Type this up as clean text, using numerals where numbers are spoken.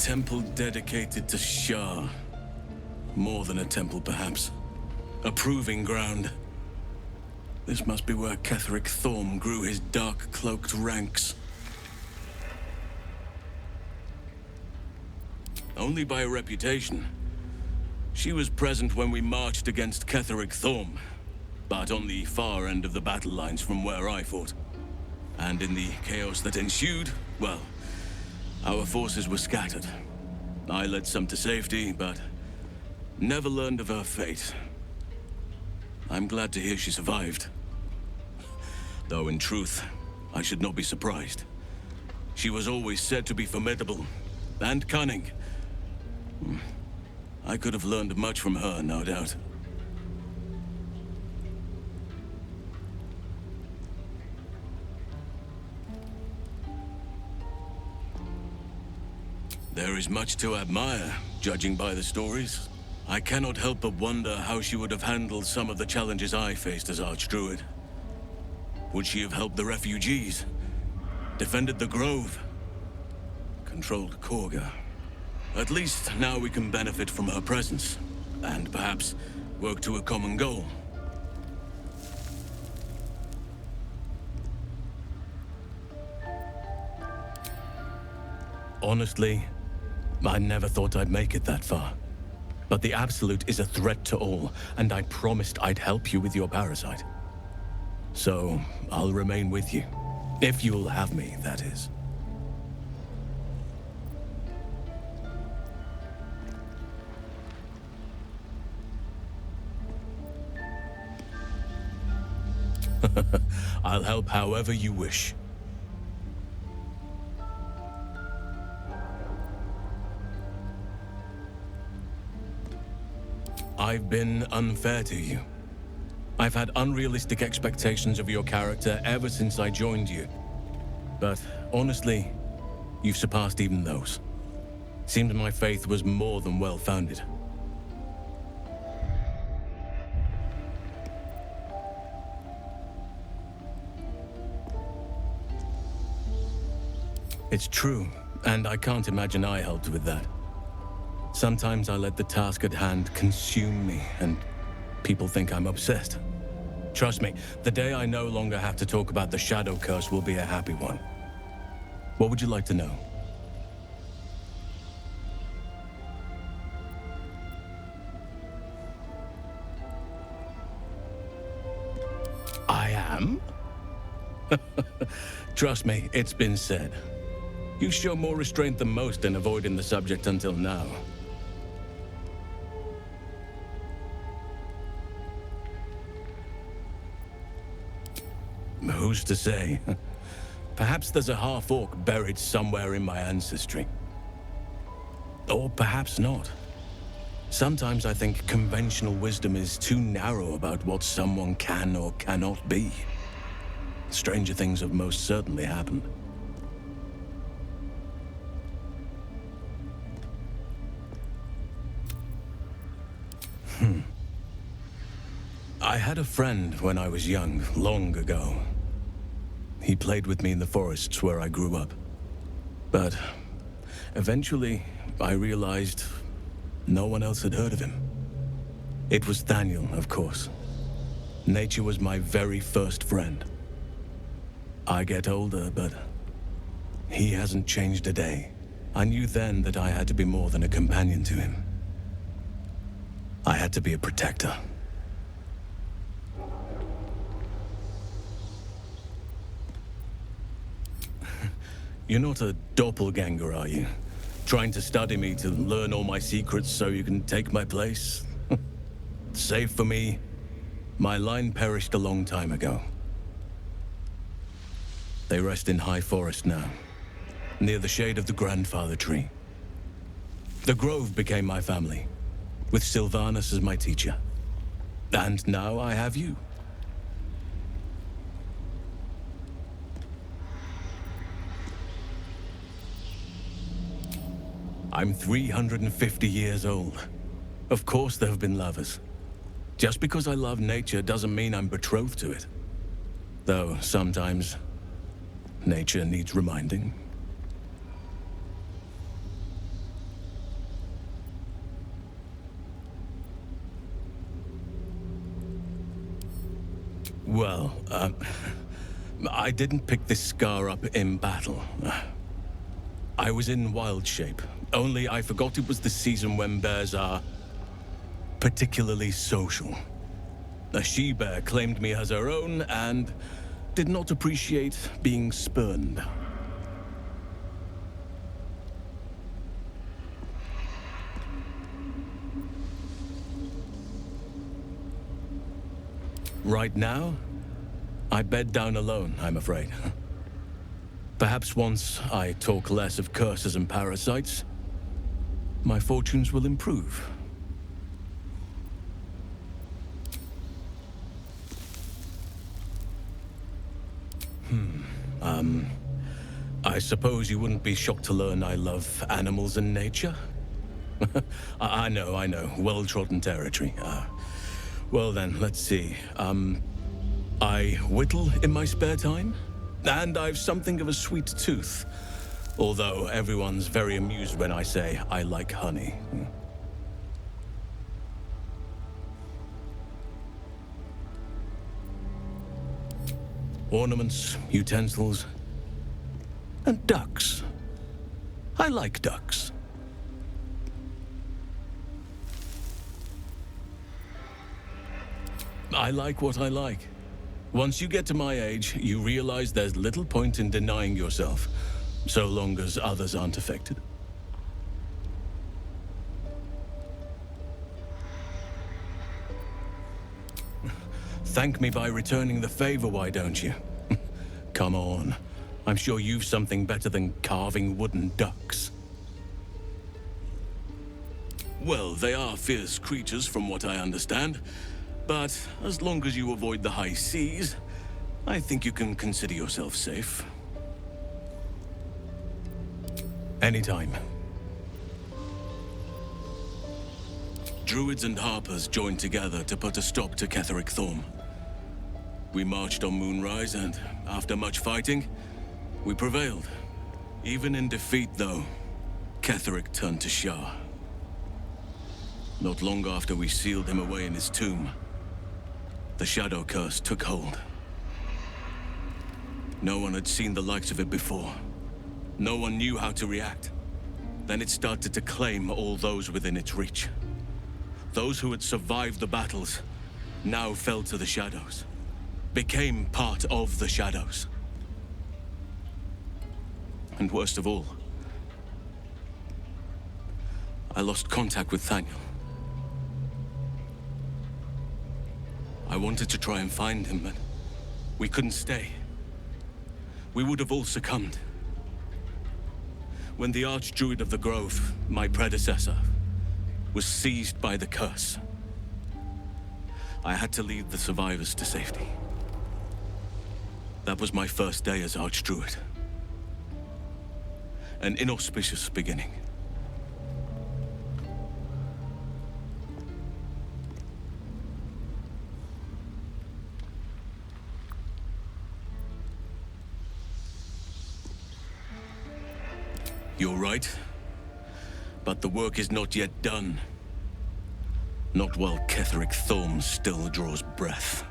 temple dedicated to Shah. More than a temple, perhaps. A proving ground. This must be where Ketheric Thorm grew his dark-cloaked ranks. Only by reputation. She was present when we marched against Ketheric Thorm, but on the far end of the battle lines from where I fought. And in the chaos that ensued, well, our forces were scattered. I led some to safety, but never learned of her fate. I'm glad to hear she survived. Though in truth, I should not be surprised. She was always said to be formidable and cunning. I could have learned much from her, no doubt. There is much to admire, judging by the stories. I cannot help but wonder how she would have handled some of the challenges I faced as Archdruid. Would she have helped the refugees? Defended the Grove? Controlled Korga? At least now we can benefit from her presence, and perhaps work to a common goal. Honestly, I never thought I'd make it that far. But the Absolute is a threat to all, and I promised I'd help you with your parasite. So, I'll remain with you. If you'll have me, that is. I'll help however you wish. I've been unfair to you. I've had unrealistic expectations of your character ever since I joined you. But honestly, you've surpassed even those. Seemed my faith was more than well-founded. It's true, and I can't imagine I helped with that. Sometimes I let the task at hand consume me, and people think I'm obsessed. Trust me, the day I no longer have to talk about the Shadow Curse will be a happy one. What would you like to know? I am? Trust me, it's been said. You show more restraint than most in avoiding the subject until now. Who's to say? Perhaps there's a half-orc buried somewhere in my ancestry. Or perhaps not. Sometimes I think conventional wisdom is too narrow about what someone can or cannot be. Stranger things have most certainly happened. I had a friend when I was young, long ago. He played with me in the forests where I grew up. But eventually, I realized no one else had heard of him. It was Daniel, of course. Nature was my very first friend. I get older, but he hasn't changed a day. I knew then that I had to be more than a companion to him. I had to be a protector. You're not a doppelganger, are you? Trying to study me to learn all my secrets so you can take my place? Save for me, my line perished a long time ago. They rest in high forest now, near the shade of the grandfather tree. The Grove became my family, with Sylvanas as my teacher. And now I have you. I'm 350 years old. Of course there have been lovers. Just because I love nature doesn't mean I'm betrothed to it. Though sometimes, nature needs reminding. Well, I didn't pick this scar up in battle. I was in wild shape, only I forgot it was the season when bears are particularly social. A she-bear claimed me as her own and did not appreciate being spurned. Right now, I bed down alone, I'm afraid. Perhaps once I talk less of curses and parasites, my fortunes will improve. I suppose you wouldn't be shocked to learn I love animals and nature? I know, well-trodden territory. Well then, let's see. I whittle in my spare time, and I've something of a sweet tooth. Although everyone's very amused when I say I like honey. Ornaments, utensils, and ducks. I like ducks. I like what I like. Once you get to my age, you realize there's little point in denying yourself, so long as others aren't affected. Thank me by returning the favor, why don't you? Come on. I'm sure you've something better than carving wooden ducks. Well, they are fierce creatures from what I understand. But as long as you avoid the high seas, I think you can consider yourself safe. Anytime. Druids and Harpers joined together to put a stop to Ketheric Thorm. We marched on Moonrise and, after much fighting, we prevailed. Even in defeat, though, Ketheric turned to Shah. Not long after we sealed him away in his tomb, the Shadow Curse took hold. No one had seen the likes of it before. No one knew how to react. Then it started to claim all those within its reach. Those who had survived the battles now fell to the shadows, became part of the shadows. And worst of all, I lost contact with Thaniel. I wanted to try and find him, but we couldn't stay. We would have all succumbed. When the Archdruid of the Grove, my predecessor, was seized by the curse, I had to lead the survivors to safety. That was my first day as Archdruid. An inauspicious beginning. You're right, but the work is not yet done. Not while Ketheric Thorm still draws breath.